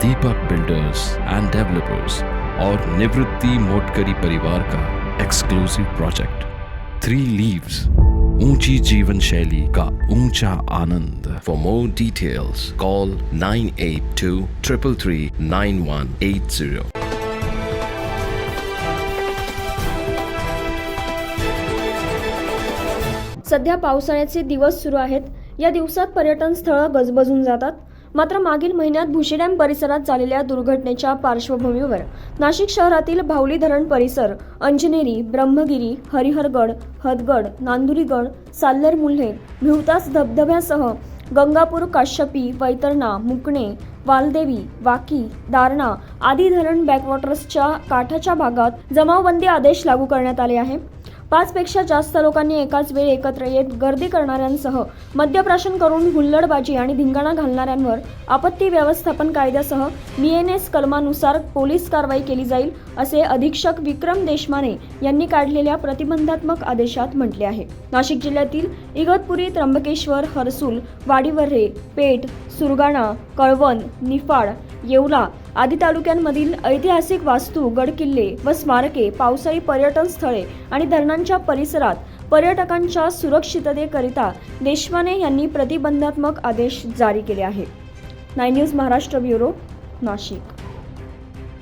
Deepak builders end developers और निवृत्ति मोटकरी परिवार का एक्सक्लूसिव प्रोजेक्ट 3 लीव्स, ऊंची जीवन शैली का ऊंचा आनंद। For more details call 9823339180। सध्या पावसाळ्याचे दिवस सुरू आहेत। या दिवसात पर्यटन स्थळं गजबजून जातात। मात्र मागील महिन्यात भुशी डॅम परिसरात झालेल्या दुर्घटनेच्या पार्श्वभूमीवर नाशिक शहरातील भावली धरण परिसर, अंजनेरी, ब्रह्मगिरी, हरिहरगड, हदगड, नांदुरीगड, साल्हेर मुल्हे, भिवतास धबधब्यासह गंगापूर, काश्यपी, वैतरणा, मुकणे, वालदेवी, वाकी, दारणा आदी धरण बॅकवॉटर्सच्या काठाच्या भागात जमावबंदी आदेश लागू करण्यात आले आहे। 5 पेक्षा जास्त लोकांनी एकाच वेळी एकत्र येत गर्दी करणाऱ्यांसह मद्यप्राशन करून हुल्लडबाजी आणि धिंगाणा घालणाऱ्यांवर आपत्ती व्यवस्थापन कायद्यासह BNS कलमानुसार पोलीस कारवाई केली जाईल, असे अधीक्षक विक्रम देशमाने यांनी काढलेल्या प्रतिबंधात्मक आदेशात म्हटले आहे। नाशिक जिल्ह्यातील इगतपुरी, त्र्यंबकेश्वर, हर्सूल, वाडीवर्रे, पेठ, सुरगाणा, कळवण, निफाड, येवला आदी तालुक्यांमधील ऐतिहासिक वास्तू, गडकिल्ले व स्मारके, पावसाळी पर्यटन स्थळे आणि धरणांच्या परिसरात पर्यटकांच्या सुरक्षिततेकरिता देशमाने यांनी प्रतिबंधात्मक आदेश जारी केले आहेत। 9 न्यूज महाराष्ट्र ब्युरो, नाशिक।